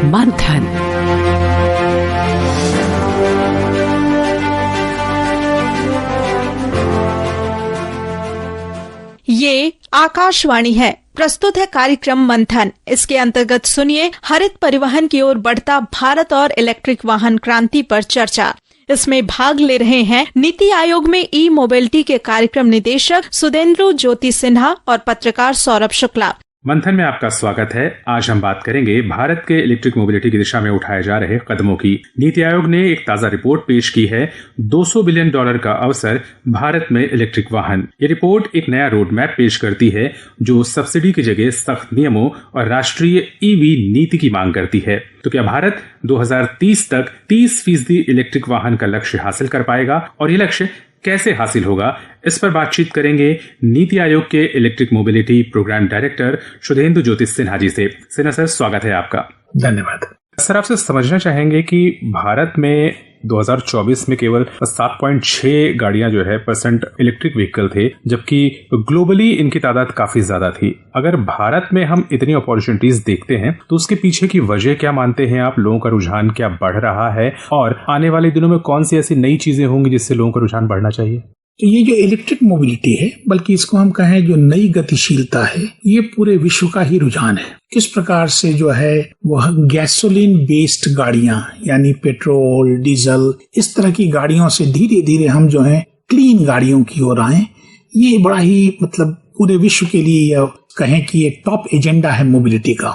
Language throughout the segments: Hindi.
मंथन। ये आकाशवाणी है। प्रस्तुत है कार्यक्रम मंथन। इसके अंतर्गत सुनिए हरित परिवहन की ओर बढ़ता भारत और इलेक्ट्रिक वाहन क्रांति पर चर्चा। इसमें भाग ले रहे हैं नीति आयोग में ई मोबिलिटी के कार्यक्रम निदेशक सुधेंद्र ज्योति सिन्हा और पत्रकार सौरभ शुक्ला। मंथन में आपका स्वागत है। आज हम बात करेंगे भारत के इलेक्ट्रिक मोबिलिटी की दिशा में उठाए जा रहे कदमों की। नीति आयोग ने एक ताजा रिपोर्ट पेश की है, $200 बिलियन का अवसर भारत में इलेक्ट्रिक वाहन। ये रिपोर्ट एक नया रोड मैप पेश करती है जो सब्सिडी की जगह सख्त नियमों और राष्ट्रीय ईवी नीति की मांग करती है। तो क्या भारत 2030 तक 30% इलेक्ट्रिक वाहन का लक्ष्य हासिल कर पाएगा और ये लक्ष्य कैसे हासिल होगा? इस पर बातचीत करेंगे नीति आयोग के electric mobility programme director Sudhendra Jyoti Sinha ji से। सिन्हा सर, स्वागत है आपका। धन्यवाद सर, आपसे समझना चाहेंगे कि भारत में 2024 में केवल 7.6 गाड़ियां जो है परसेंट इलेक्ट्रिक व्हीकल थे, जबकि ग्लोबली इनकी तादाद काफी ज्यादा थी। अगर भारत में हम इतनी अपॉर्चुनिटीज देखते हैं तो उसके पीछे की वजह क्या मानते हैं आप? लोगों का रुझान क्या बढ़ रहा है और आने वाले दिनों में कौन सी ऐसी नई चीजें होंगी जिससे लोगों का रुझान बढ़ना चाहिए? तो ये जो इलेक्ट्रिक मोबिलिटी है, बल्कि इसको हम कहें जो नई गतिशीलता है, ये पूरे विश्व का ही रुझान है। किस प्रकार से जो है वह गैसोलीन बेस्ड गाड़ियां यानी पेट्रोल, डीजल, इस तरह की गाड़ियों से धीरे धीरे हम जो है क्लीन गाड़ियों की ओर आए, ये बड़ा ही पूरे विश्व के लिए यह कहें कि एक टॉप एजेंडा है मोबिलिटी का।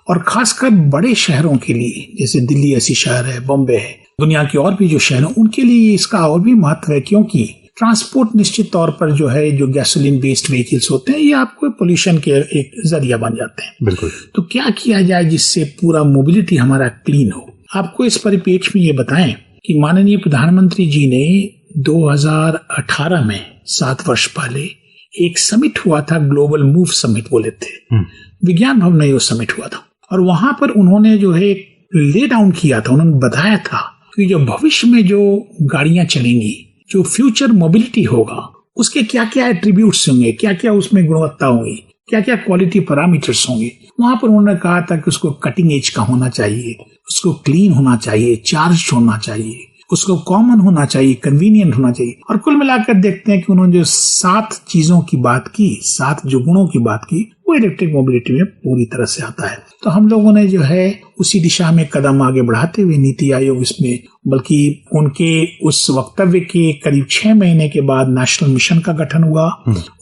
और खासकर बड़े शहरों के लिए, जैसे दिल्ली ऐसी शहर है, बॉम्बे है, दुनिया के और भी जो शहर हैं उनके लिए इसका और भी महत्व है, क्योंकि ट्रांसपोर्ट निश्चित तौर पर जो है जो गैसोलीन बेस्ड व्हीकल्स होते हैं ये आपको पोल्यूशन के एक जरिया बन जाते हैं। बिल्कुल। तो क्या किया जाए जिससे पूरा मोबिलिटी हमारा क्लीन हो? आपको इस परिप्रेक्ष्य में ये बताएं कि माननीय प्रधानमंत्री जी ने 2018 में 7 वर्ष पहले एक समिट हुआ था, ग्लोबल मूव समिट बोले थे, विज्ञान भवन में वो समिट हुआ था। और वहां पर उन्होंने जो है ले डाउन किया था, उन्होंने बताया था कि जो भविष्य में जो गाड़ियां चलेंगी, जो फ्यूचर मोबिलिटी होगा, उसके क्या क्या एट्रीब्यूट्स होंगे, क्या क्या उसमें गुणवत्ता होंगी, क्या क्या क्वालिटी पैरामीटर्स होंगे। वहां पर उन्होंने कहा था कि उसको कटिंग एज का होना चाहिए, उसको क्लीन होना चाहिए, चार्ज होना चाहिए, उसको कॉमन होना चाहिए, कन्वीनियंट होना चाहिए। और कुल मिलाकर देखते हैं कि उन्होंने जो 7 चीजों की बात की, 7 जो गुणों की बात की, वो इलेक्ट्रिक मोबिलिटी में पूरी तरह से आता है। तो हम लोगों ने जो है उसी दिशा में कदम आगे बढ़ाते हुए नीति आयोग इसमें, बल्कि उनके उस वक्तव्य के करीब 6 महीने के बाद नेशनल मिशन का गठन हुआ।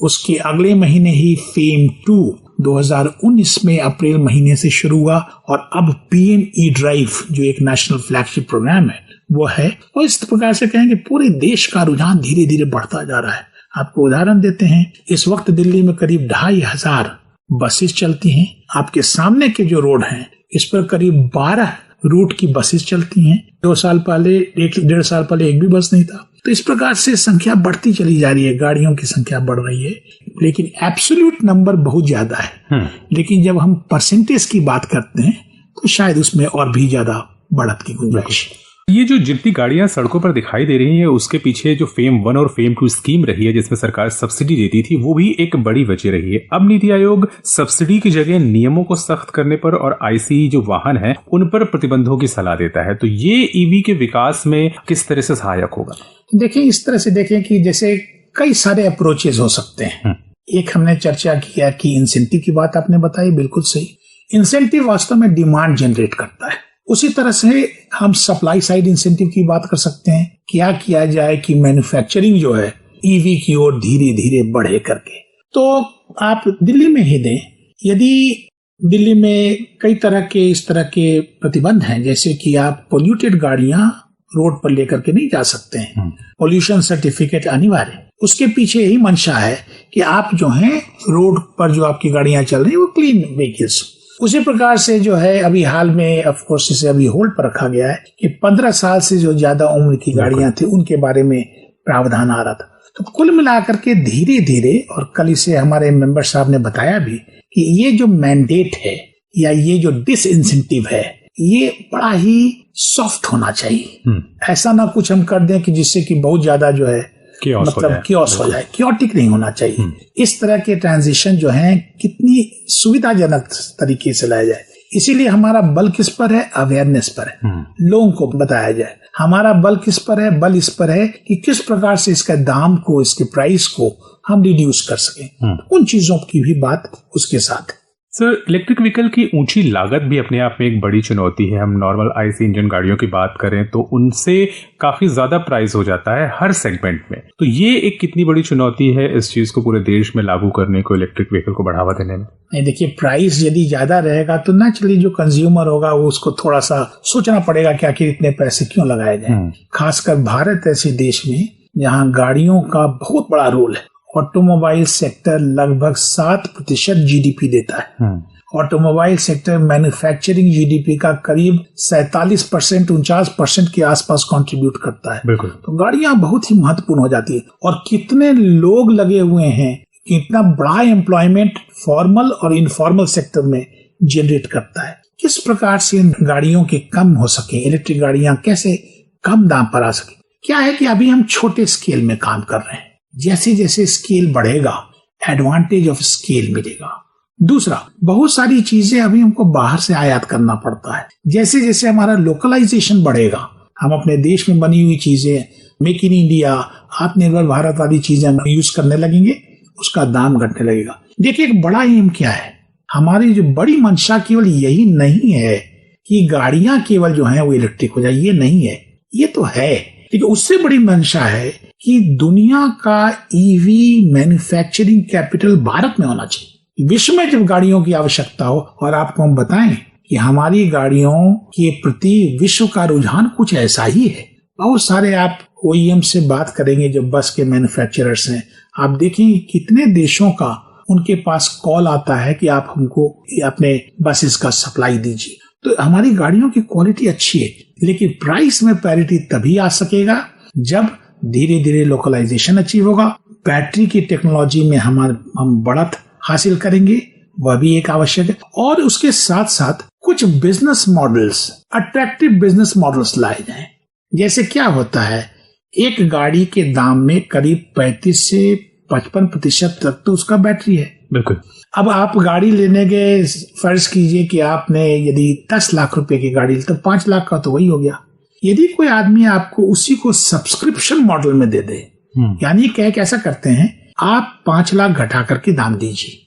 उसके अगले महीने ही फेम 2 2019 में अप्रैल महीने से शुरू हुआ और अब पीएम ई ड्राइव जो एक नेशनल फ्लैगशिप प्रोग्राम है वो है। और इस प्रकार से कहेंगे पूरे देश का रुझान धीरे धीरे बढ़ता जा रहा है। आपको उदाहरण देते हैं, इस वक्त दिल्ली में करीब 2,500 बसेस चलती हैं। आपके सामने के जो रोड हैं इस पर करीब 12 रूट की बसेस चलती हैं। 1.5 साल पहले एक भी बस नहीं था। तो इस प्रकार से संख्या बढ़ती चली जा रही है, गाड़ियों की संख्या बढ़ रही है, लेकिन एब्सोल्यूट नंबर बहुत ज्यादा है। लेकिन जब हम परसेंटेज की बात करते हैं तो शायद उसमें और भी ज्यादा बढ़त की गुंजाइश। ये जो जितनी गाड़ियां सड़कों पर दिखाई दे रही हैं उसके पीछे जो फेम 1 और फेम 2 स्कीम रही है जिसमें सरकार सब्सिडी देती थी, वो भी एक बड़ी वजह रही है। अब नीति आयोग सब्सिडी की जगह नियमों को सख्त करने पर और आईसी जो वाहन है उन पर प्रतिबंधों की सलाह देता है। तो ये ईवी के विकास में किस तरह से सहायक होगा? देखिए, इस तरह से देखें कि जैसे कई सारे अप्रोचेज हो सकते हैं। एक हमने चर्चा किया कि इंसेंटिव की बात आपने बताई, बिल्कुल सही। इंसेंटिव वास्तव में डिमांड जनरेट करता है। उसी तरह से हम सप्लाई साइड इंसेंटिव की बात कर सकते हैं। क्या किया जाए कि मैन्युफैक्चरिंग जो है ईवी की ओर धीरे धीरे बढ़े करके। तो आप दिल्ली में ही दें, यदि दिल्ली में कई तरह के इस तरह के प्रतिबंध हैं, जैसे कि आप पोल्यूटेड गाड़ियां रोड पर लेकर के नहीं जा सकते हैं, पोल्यूशन सर्टिफिकेट अनिवार्य। उसके पीछे यही मंशा है कि आप जो है रोड पर जो आपकी गाड़ियां चल रही है वो क्लीन व्हीकल्स। उसी प्रकार से जो है अभी हाल में ऑफ कोर्स इसे अभी होल्ड पर रखा गया है कि 15 साल से जो ज्यादा उम्र की गाड़ियां थी उनके बारे में प्रावधान आ रहा था। तो कुल मिलाकर के धीरे धीरे, और कल इसे हमारे मेंबर साहब ने बताया भी कि ये जो मैंडेट है या ये जो डिसइंसेंटिव है ये बड़ा ही सॉफ्ट होना चाहिए। ऐसा ना कुछ हम कर दें कि जिससे कि बहुत ज्यादा जो है कियोस हो जाए, कियोटिक नहीं होना चाहिए। इस तरह के ट्रांजिशन जो है कितनी सुविधाजनक तरीके से लाया जाए, इसीलिए हमारा बल किस पर है? अवेयरनेस पर है, लोगों को बताया जाए। हमारा बल किस पर है? बल इस पर है कि किस प्रकार से इसका दाम को, इसके प्राइस को हम रिड्यूस कर सकें। उन चीजों की भी बात उसके साथ। सर, इलेक्ट्रिक व्हीकल की ऊंची लागत भी अपने आप में एक बड़ी चुनौती है। हम नॉर्मल आईसी इंजन गाड़ियों की बात करें तो उनसे काफी ज्यादा प्राइस हो जाता है हर सेगमेंट में। तो ये एक कितनी बड़ी चुनौती है इस चीज को पूरे देश में लागू करने को, इलेक्ट्रिक व्हीकल को बढ़ावा देने में? नहीं, देखिए, प्राइस यदि ज्यादा रहेगा तो नेचुरली जो कंज्यूमर होगा वो उसको थोड़ा सा सोचना पड़ेगा कि आखिर इतने पैसे क्यों लगाए जाए। खासकर भारत ऐसे देश में जहाँ गाड़ियों का बहुत बड़ा रोल है। ऑटोमोबाइल सेक्टर लगभग 7% जीडीपी देता है। ऑटोमोबाइल सेक्टर मैन्युफैक्चरिंग जीडीपी का करीब 47%, 49% के आसपास कंट्रीब्यूट करता है। बिल्कुल। तो गाड़ियां बहुत ही महत्वपूर्ण हो जाती है। और कितने लोग लगे हुए हैं, कितना बड़ा एम्प्लॉयमेंट फॉर्मल और इनफॉर्मल सेक्टर में जनरेट करता है। किस प्रकार से इन गाड़ियों के कम हो सके, इलेक्ट्रिक गाड़ियां कैसे कम दाम पर आ सके। क्या है कि अभी हम छोटे स्केल में काम कर रहे हैं। जैसे जैसे स्केल बढ़ेगा, एडवांटेज ऑफ स्केल मिलेगा। दूसरा, बहुत सारी चीजें अभी हमको बाहर से आयात करना पड़ता है। जैसे जैसे हमारा लोकलाइजेशन बढ़ेगा, हम अपने देश में बनी हुई चीजें, मेक इन इंडिया, आत्मनिर्भर भारत वाली चीजें हम यूज करने लगेंगे, उसका दाम घटने लगेगा। देखिए, एक बड़ा एम क्या है, हमारी जो बड़ी मंशा केवल यही नहीं है कि गाड़ियां केवल जो है वो इलेक्ट्रिक हो जाए, ये नहीं है, ये तो है, लेकिन उससे बड़ी मंशा है कि दुनिया का ईवी मैन्युफैक्चरिंग कैपिटल भारत में होना चाहिए। विश्व में जब गाड़ियों की आवश्यकता हो, और आपको हम बताएं कि हमारी गाड़ियों के प्रति विश्व का रुझान कुछ ऐसा ही है। बहुत सारे आप ओईएम से बात करेंगे जो बस के मैन्युफैक्चरर्स हैं, आप देखेंगे कितने देशों का उनके पास कॉल आता है कि आप हमको अपने बसेस का सप्लाई दीजिए। तो हमारी गाड़ियों की क्वालिटी अच्छी है, लेकिन प्राइस में पैरिटी तभी आ सकेगा जब धीरे धीरे लोकलाइजेशन अचीव होगा। बैटरी की टेक्नोलॉजी में हम बढ़त हासिल करेंगे, वह भी एक आवश्यक है। और उसके साथ साथ कुछ business models, attractive business models लाए जाएं। जैसे क्या होता है, एक गाड़ी के दाम में करीब 35 से 55% तक तो उसका बैटरी है। बिल्कुल। अब आप गाड़ी लेने गए, फर्ज कीजिए कि आपने यदि 10 लाख रुपए की गाड़ी ली तो 5 लाख का तो वही हो गया। यदि कोई आदमी आपको उसी को सब्सक्रिप्शन मॉडल में दे दे, यानी कैसा करते हैं, आप 5 लाख घटा करके दाम दीजिए,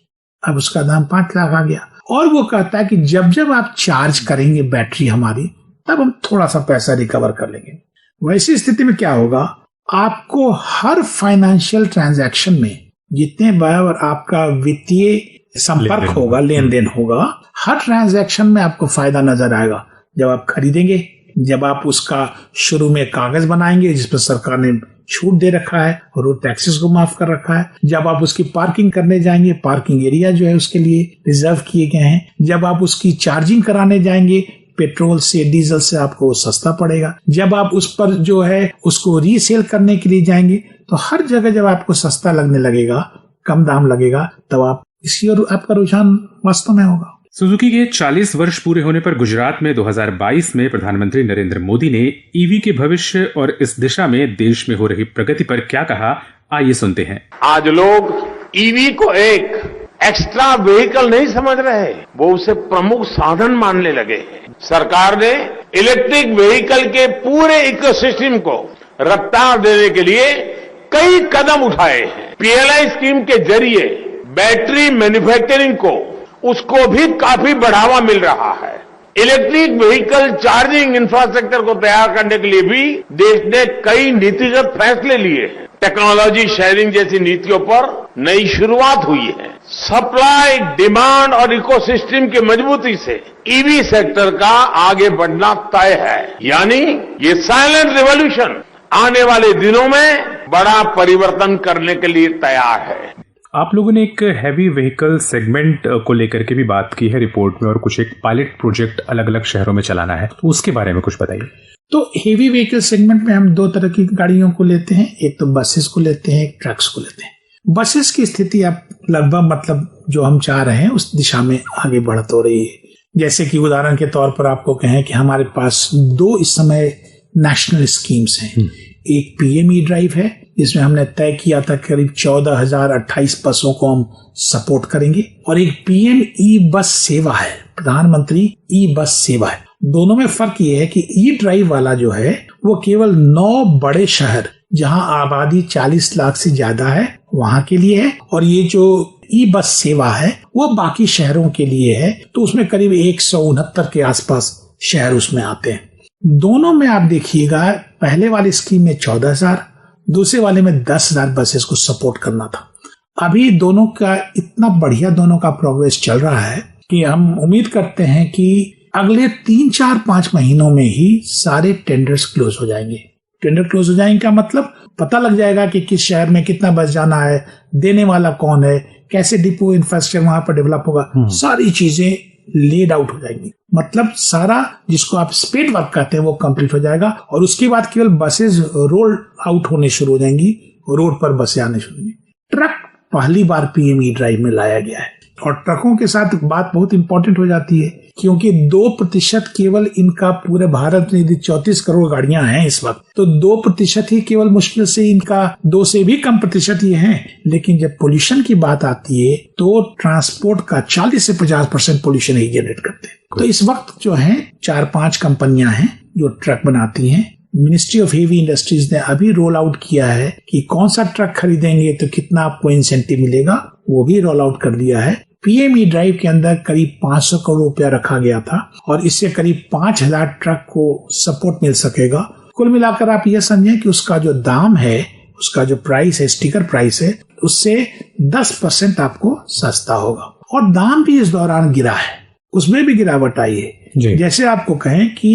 अब उसका दाम 5 लाख आ गया। और वो कहता है कि जब जब आप चार्ज करेंगे बैटरी हमारी, तब हम थोड़ा सा पैसा रिकवर कर लेंगे। वैसी स्थिति में क्या होगा, आपको हर फाइनेंशियल ट्रांजैक्शन में जितने बार आपका वित्तीय संपर्क होगा, लेन देन होगा, हर ट्रांजैक्शन में आपको फायदा नजर आएगा। जब आप खरीदेंगे, जब आप उसका शुरू में कागज बनाएंगे जिस पर सरकार ने छूट दे रखा है, रोड टैक्सेस को माफ कर रखा है, जब आप उसकी पार्किंग करने जाएंगे, पार्किंग एरिया जो है उसके लिए रिजर्व किए गए हैं, जब आप उसकी चार्जिंग कराने जाएंगे, पेट्रोल से डीजल से आपको सस्ता पड़ेगा, जब आप उस पर जो है उसको रीसेल करने के लिए जाएंगे, तो हर जगह जब आपको सस्ता लगने लगेगा, कम दाम लगेगा, तब आप इसी और आपका रुझान वास्तव में होगा। सुजुकी के 40 वर्ष पूरे होने पर गुजरात में 2022 में प्रधानमंत्री नरेंद्र मोदी ने ईवी के भविष्य और इस दिशा में देश में हो रही प्रगति पर क्या कहा, आइए सुनते हैं। आज लोग ईवी को एक एक्स्ट्रा व्हीकल नहीं समझ रहे, वो उसे प्रमुख साधन मानने लगे हैं। सरकार ने इलेक्ट्रिक व्हीकल के पूरे इकोसिस्टम को रफ्तार देने के लिए कई कदम उठाए हैं। पीएलआई स्कीम के जरिए बैटरी मैन्युफैक्चरिंग को उसको भी काफी बढ़ावा मिल रहा है। इलेक्ट्रिक व्हीकल चार्जिंग इंफ्रास्ट्रक्चर को तैयार करने के लिए भी देश ने कई नीतिगत फैसले लिए हैं। टेक्नोलॉजी शेयरिंग जैसी नीतियों पर नई शुरुआत हुई है। सप्लाई, डिमांड और इकोसिस्टम की मजबूती से ईवी सेक्टर का आगे बढ़ना तय है। यानी ये साइलेंट रिवॉल्यूशन आने वाले दिनों में बड़ा परिवर्तन करने के लिए तैयार है। आप लोगों ने एक हैवी व्हीकल सेगमेंट को लेकर के भी बात की है रिपोर्ट में, और कुछ एक पायलट प्रोजेक्ट अलग अलग शहरों में चलाना है, तो उसके बारे में कुछ बताइए। तो हेवी व्हीकल सेगमेंट में हम 2 तरह की गाड़ियों को लेते हैं, एक तो बसेस को लेते हैं, एक ट्रक्स को लेते हैं। बसेस की स्थिति आप लगभग जो हम चाह रहे हैं उस दिशा में आगे बढ़त हो रही है। जैसे कि उदाहरण के तौर पर आपको कहें कि हमारे पास 2 इस समय नेशनल स्कीम्स हैं, एक पीएमई ड्राइव है, जिसमें हमने तय किया था करीब 14,028 बसों को हम सपोर्ट करेंगे, और एक पीएम ई बस सेवा है, प्रधानमंत्री ई बस सेवा है। दोनों में फर्क ये है कि ई ड्राइव वाला जो है वो केवल 9 बड़े शहर जहां आबादी 40 लाख से ज्यादा है वहां के लिए है, और ये जो ई बस सेवा है वो बाकी शहरों के लिए है। तो उसमें करीब 169 के आसपास शहर उसमें आते हैं। दोनों में आप देखिएगा, पहले वाली स्कीम में 14,000, दूसरे वाले में 10,000 बसेस को सपोर्ट करना था। अभी दोनों का इतना बढ़िया दोनों का प्रोग्रेस चल रहा है कि हम उम्मीद करते हैं कि अगले 3, 4, 5 महीनों में ही सारे टेंडर्स क्लोज हो जाएंगे। टेंडर क्लोज हो जाएंगे का मतलब पता लग जाएगा कि किस शहर में कितना बस जाना है, देने वाला कौन है, कैसे डिपो इंफ्रास्ट्रक्चर वहां पर डेवलप होगा, सारी चीजें लेड आउट हो जाएंगी। मतलब सारा जिसको आप स्पेड वर्क कहते हैं वो कंप्लीट हो जाएगा, और उसके बाद केवल बसेस रोल आउट होने शुरू हो जाएंगी, रोड पर बसें आने शुरू हो जाएंगी। ट्रक पहली बार पीएम ई ड्राइव में लाया गया है, और ट्रकों के साथ बात बहुत इंपॉर्टेंट हो जाती है क्योंकि 2% केवल इनका पूरे भारत में यदि 34 करोड़ गाड़ियां हैं इस वक्त, तो 2% ही केवल मुश्किल से इनका 2 से भी कम प्रतिशत ये हैं। लेकिन जब पोल्यूशन की बात आती है तो ट्रांसपोर्ट का 40 से 50% पोल्यूशन ही जनरेट करते हैं। तो इस वक्त जो है 4-5 कंपनियां हैं जो ट्रक बनाती हैं। मिनिस्ट्री ऑफ हेवी इंडस्ट्रीज ने अभी रोल आउट किया है कि कौन सा ट्रक खरीदेंगे तो कितना आपको इंसेंटिव मिलेगा, वो भी रोल आउट कर दिया है। पीएम ई ड्राइव के अंदर करीब 500 करोड़ रुपया रखा गया था, और इससे करीब 5,000 ट्रक को सपोर्ट मिल सकेगा। कुल मिलाकर आप यह समझें कि उसका जो दाम है, उसका जो प्राइस है, स्टिकर प्राइस है, उससे 10% आपको सस्ता होगा। और दाम भी इस दौरान गिरा है, उसमें भी गिरावट आई है। जैसे आपको कहें कि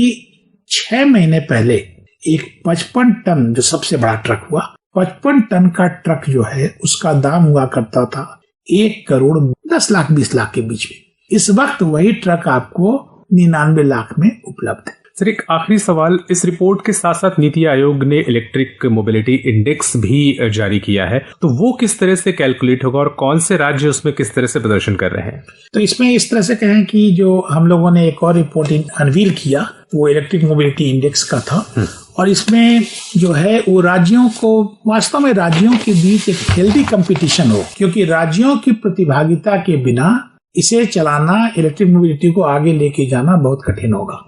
6 महीने पहले एक 55 टन जो सबसे बड़ा ट्रक हुआ, 55 टन का ट्रक जो है उसका दाम हुआ करता था 1 करोड़ 10 लाख 20 लाख के बीच में। इस वक्त वही ट्रक आपको 99 लाख में उपलब्ध है। सर, एक आखिरी सवाल, इस रिपोर्ट के साथ साथ नीति आयोग ने इलेक्ट्रिक मोबिलिटी इंडेक्स भी जारी किया है, तो वो किस तरह से कैलकुलेट होगा और कौन से राज्य उसमें किस तरह से प्रदर्शन कर रहे हैं? तो इसमें इस तरह से कहें कि जो हम लोगों ने एक और रिपोर्ट अनवील किया वो इलेक्ट्रिक मोबिलिटी इंडेक्स का था, और इसमें जो है वो राज्यों को, वास्तव में राज्यों के बीच एक हेल्दी कंपटीशन हो, क्योंकि राज्यों की प्रतिभागिता के बिना इसे चलाना, इलेक्ट्रिक मोबिलिटी को आगे लेके जाना बहुत कठिन होगा।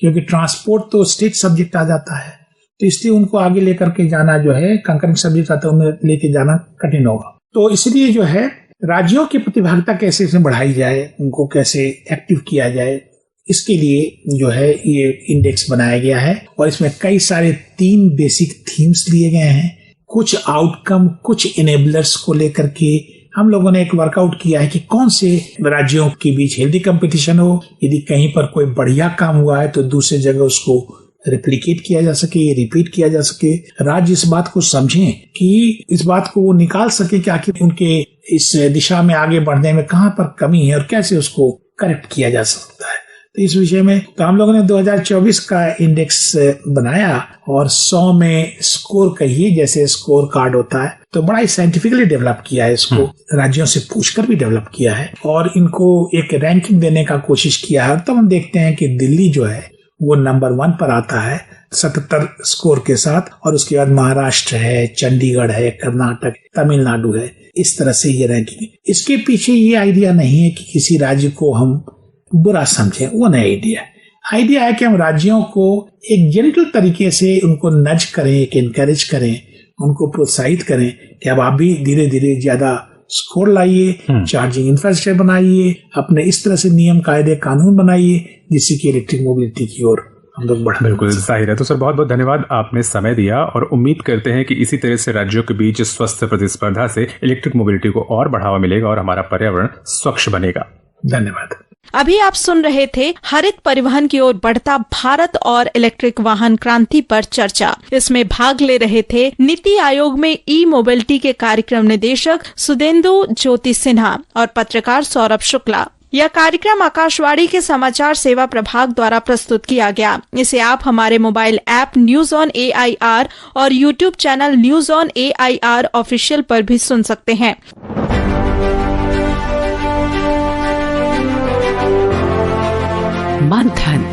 क्योंकि ट्रांसपोर्ट तो स्टेट सब्जेक्ट आ जाता है, तो इसलिए उनको आगे लेकर के जाना जो है कंकरेंट सब्जेक्ट आता है, उन्हें लेके जाना कठिन होगा। तो इसलिए जो है राज्यों की प्रतिभागिता कैसे इसमें बढ़ाई जाए, उनको कैसे एक्टिव किया जाए, इसके लिए जो है ये इंडेक्स बनाया गया है। और इसमें कई सारे 3 बेसिक थीम्स लिए गए हैं, कुछ आउटकम, कुछ इनेबलर्स को लेकर के हम लोगों ने एक वर्कआउट किया है कि कौन से राज्यों के बीच हेल्दी कंपटीशन हो। यदि कहीं पर कोई बढ़िया काम हुआ है तो दूसरी जगह उसको रेप्लिकेट किया जा सके, रिपीट किया जा सके। राज्य इस बात को समझें कि इस बात को वो निकाल सके कि आखिर उनके इस दिशा में आगे बढ़ने में कहाँ पर कमी है और कैसे उसको करेक्ट किया जा सकता है। तो इस विषय में तो हम लोगों ने 2024 का इंडेक्स बनाया, और 100 में स्कोर कहिए, जैसे स्कोर कार्ड होता है, तो बड़ा ही साइंटिफिकली डेवलप किया है इसको, राज्यों से पूछकर भी डेवलप किया है, और इनको एक रैंकिंग देने का कोशिश किया है। तो हम देखते हैं कि दिल्ली जो है वो नंबर 1 पर आता है 77 स्कोर के साथ, और उसके बाद महाराष्ट्र है, चंडीगढ़ है, कर्नाटक, तमिलनाडु है। इस तरह से ये रैंकिंग। इसके पीछे ये आइडिया नहीं है कि किसी राज्य को हम बुरा समझें, वो नहीं आइडिया है कि हम राज्यों को एक जेंटल तरीके से उनको नज करें, एक एनकरेज करें, उनको प्रोत्साहित करें कि अब आप भी धीरे धीरे ज्यादा स्कोर लाइए, चार्जिंग इंफ्रास्ट्रक्चर बनाइए, अपने इस तरह से नियम कायदे कानून बनाइए जिससे कि इलेक्ट्रिक मोबिलिटी की ओर हम लोग बढ़। बिल्कुल जाहिर है। तो सर बहुत बहुत धन्यवाद, आपने समय दिया, और उम्मीद करते हैं कि इसी तरह से राज्यों के बीच स्वस्थ प्रतिस्पर्धा से इलेक्ट्रिक मोबिलिटी को और बढ़ावा मिलेगा और हमारा पर्यावरण स्वच्छ बनेगा। धन्यवाद। अभी आप सुन रहे थे हरित परिवहन की ओर बढ़ता भारत और इलेक्ट्रिक वाहन क्रांति पर चर्चा। इसमें भाग ले रहे थे नीति आयोग में ई मोबिलिटी के कार्यक्रम निदेशक सुदेंदु ज्योति सिन्हा और पत्रकार सौरभ शुक्ला। यह कार्यक्रम आकाशवाणी के समाचार सेवा प्रभाग द्वारा प्रस्तुत किया गया। इसे आप हमारे mobile app news on AIR और YouTube channel news on AIR official पर भी सुन सकते हैं। मंथन।